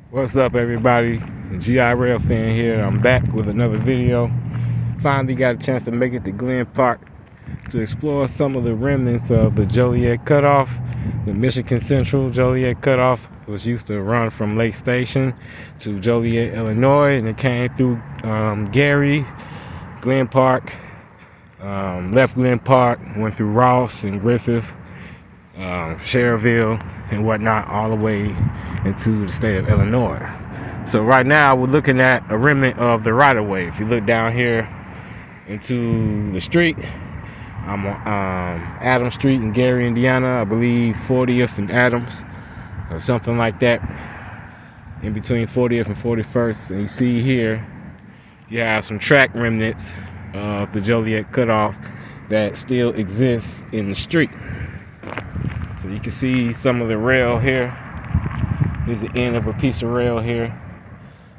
What's up, everybody? GI Rail fan here. I'm back with another video. Finally got a chance to make it to Glen Park to explore some of the remnants of the Joliet Cutoff. The Michigan Central Joliet Cutoff was used to run from Lake Station to Joliet, Illinois, and it came through Gary, Glen Park, left Glen Park, went through Ross and Griffith, Cherville and whatnot, all the way into the state of Illinois. So right now we're looking at a remnant of the right-of-way. If you look down here into the street, I'm on Adams Street in Gary, Indiana. I believe 40th and Adams or something like that, in between 40th and 41st. And you see here you have some track remnants of the Joliet Cutoff that still exists in the street. So you can see some of the rail here. Here's the end of a piece of rail here.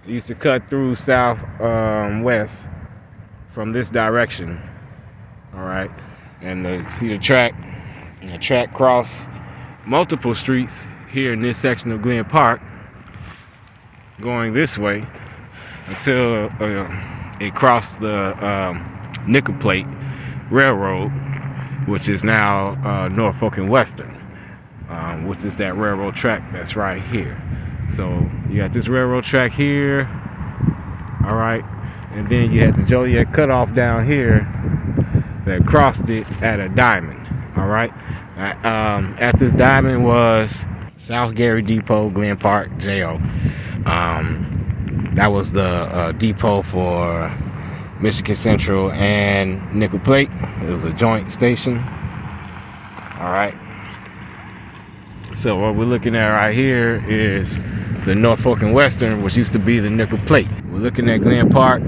It used to cut through southwest from this direction. All right, and you see the track, and the track crossed multiple streets here in this section of Glen Park, going this way until it crossed the Nickel Plate Railroad, which is now Norfolk and Western. Which is that railroad track that's right here. So you got this railroad track here, all right, and then you had the Joliet Cutoff down here that crossed it at a diamond, all right. At this diamond was South Gary Depot, Glen Park, JO. That was the depot for Michigan Central and Nickel Plate. It was a joint station, all right. So what we're looking at right here is the Norfolk and Western, which used to be the Nickel Plate. We're looking at Glen Park,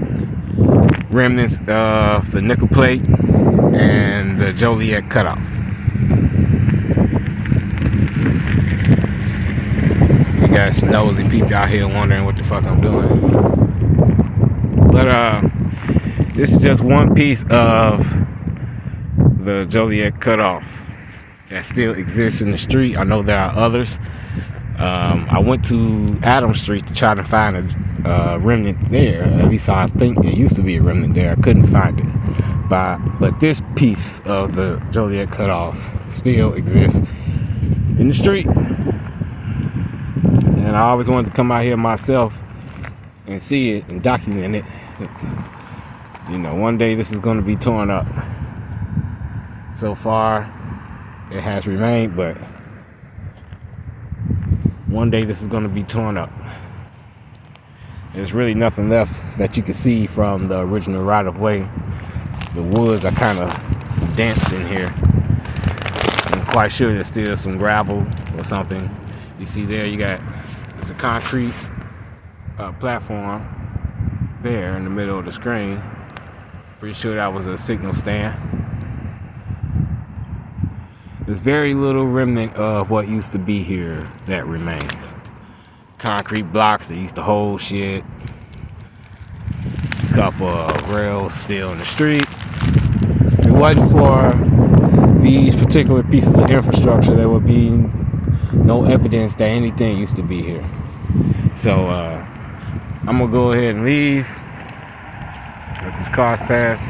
remnants of the Nickel Plate and the Joliet Cutoff. You guys nosy people out here wondering what the fuck I'm doing. But this is just one piece of the Joliet Cutoff that still exists in the street. I know there are others. I went to Adams Street to try to find a remnant there. At least I think it used to be a remnant there. I couldn't find it. But this piece of the Joliet Cutoff still exists in the street. And I always wanted to come out here myself and see it and document it. You know, one day this is going to be torn up. So far, it has remained, but one day this is going to be torn up. There's really nothing left that you can see from the original right-of-way. The woods are kind of dense in here. I'm quite sure there's still some gravel or something. You see there, there's a concrete platform there in the middle of the screen. Pretty sure that was a signal stand. There's very little remnant of what used to be here that remains. Concrete blocks that used to hold shit. A couple of rails still in the street. If it wasn't for these particular pieces of infrastructure, there would be no evidence that anything used to be here. So I'm gonna go ahead and leave. Let this car's pass.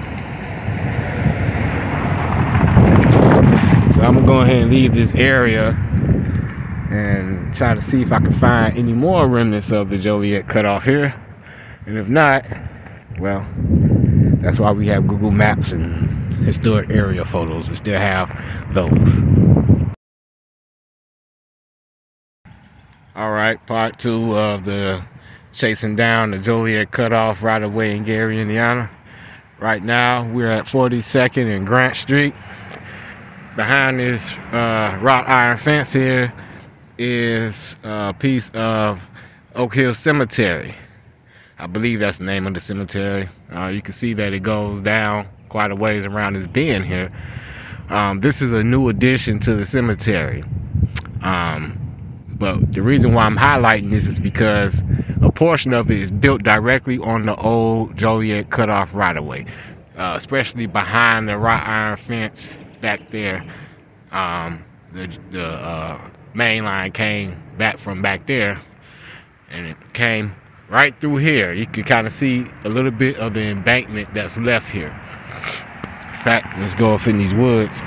So I'm gonna go ahead and leave this area and try to see if I can find any more remnants of the Joliet Cutoff here. And if not, well, that's why we have Google Maps and historic area photos. We still have those. All right, part 2 of the chasing down the Joliet Cutoff right away in Gary, Indiana. Right now, we're at 42nd and Grant Street. Behind this wrought iron fence here is a piece of Oak Hill Cemetery. I believe that's the name of the cemetery. You can see that it goes down quite a ways around this bend here. This is a new addition to the cemetery. But the reason why I'm highlighting this is because a portion of it is built directly on the old Joliet Cutoff right-of-way, especially behind the wrought iron fence back there. The main line came back from back there and it came right through here. You can kind of see a little bit of the embankment that's left here. In fact, let's go up in these woods.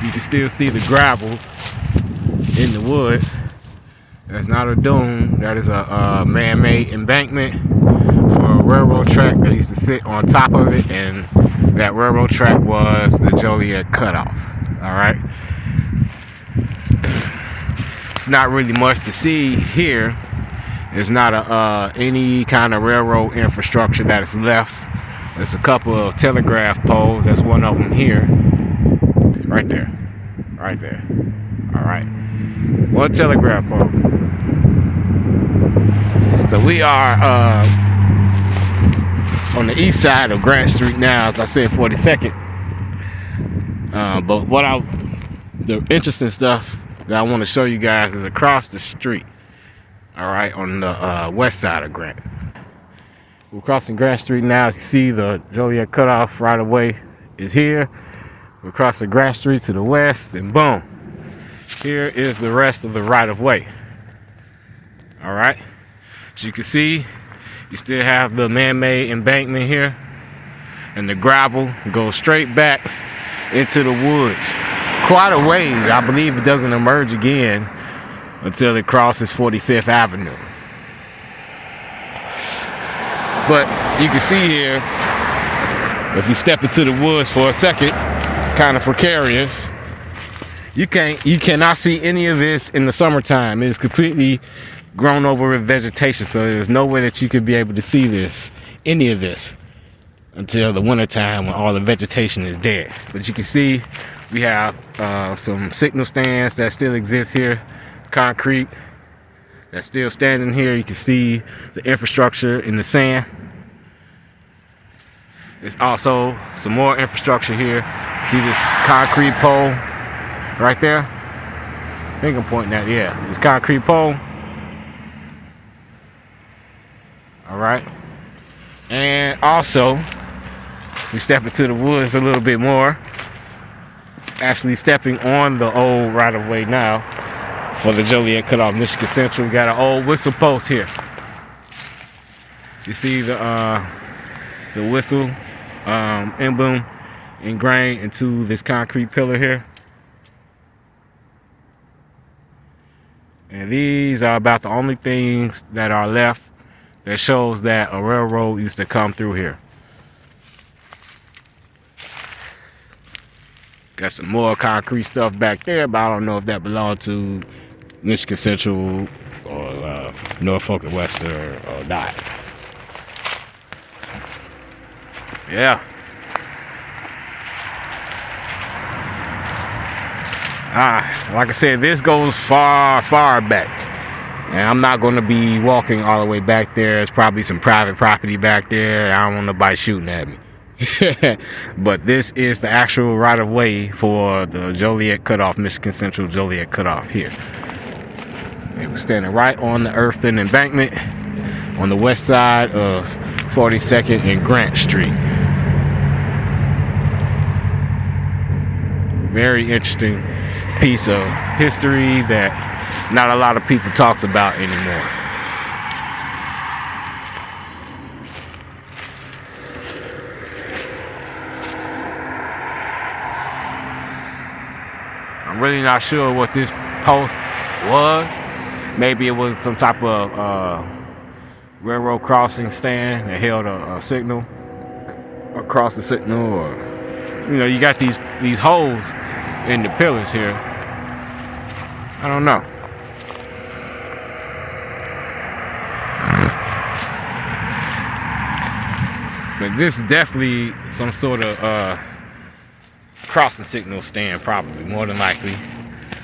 You can still see the gravel in the woods. That's not a dune. That is a man-made embankment for a railroad track that used to sit on top of it, and that railroad track was the Joliet Cutoff. All right. It's not really much to see here. There's not any kind of railroad infrastructure that is left. There's a couple of telegraph poles. That's one of them here. Right there. Right there. All right. One telegraph pole. So we are on the east side of Grant Street now, as I said, 42nd. But the interesting stuff that I want to show you guys is across the street. All right, on the west side of Grant. We're crossing Grant Street now. As you see, the Joliet Cutoff right away is here. We're crossing Grant Street to the west, and boom, here is the rest of the right of way. All right, as you can see, you still have the man-made embankment here, and the gravel goes straight back into the woods. Quite a ways. I believe it doesn't emerge again until it crosses 45th Avenue. But you can see here, if you step into the woods for a second, kind of precarious. You cannot see any of this in the summertime. It is completely grown over with vegetation, so there's no way that you could be able to see this, any of this, until the wintertime when all the vegetation is dead. But you can see we have some signal stands that still exist here, concrete that's still standing here. You can see the infrastructure in the sand. There's also some more infrastructure here. See this concrete pole right there? I think I'm pointing at, yeah, this concrete pole. All right. And also, if we step into the woods a little bit more, actually stepping on the old right-of-way now for the Joliet Cutoff, Michigan Central. We got an old whistle post here. You see the whistle emblem ingrained into this concrete pillar here. And these are about the only things that are left that shows that a railroad used to come through here. Got some more concrete stuff back there, but I don't know if that belonged to Michigan Central or Norfolk and Western or not. Yeah. Like I said, this goes far, far back. And I'm not going to be walking all the way back there. There's probably some private property back there. I don't want nobody shooting at me. But this is the actual right-of-way for the Joliet Cutoff, Michigan Central Joliet Cutoff here. It was standing right on the earthen embankment on the west side of 42nd and Grant Street. Very interesting piece of history that not a lot of people talks about anymore. I'm really not sure what this post was. Maybe it was some type of railroad crossing stand that held a signal, across the signal, or you know, you got these holes in the pillars here. I don't know. But this is definitely some sort of crossing signal stand, probably, more than likely.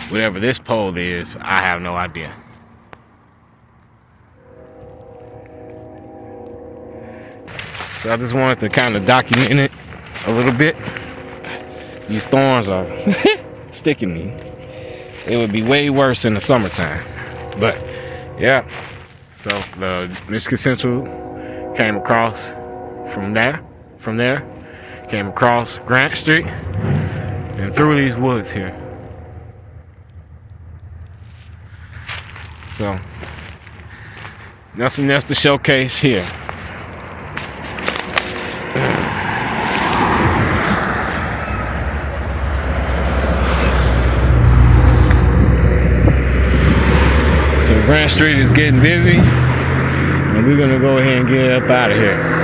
Whatever this pole is, I have no idea. So I just wanted to kind of document it a little bit. These thorns are sticking me. It would be way worse in the summertime. But yeah, so the Michigan Central came across from there, came across Grant Street and through these woods here. So nothing else to showcase here. So Grand Street is getting busy, and we're gonna go ahead and get up out of here.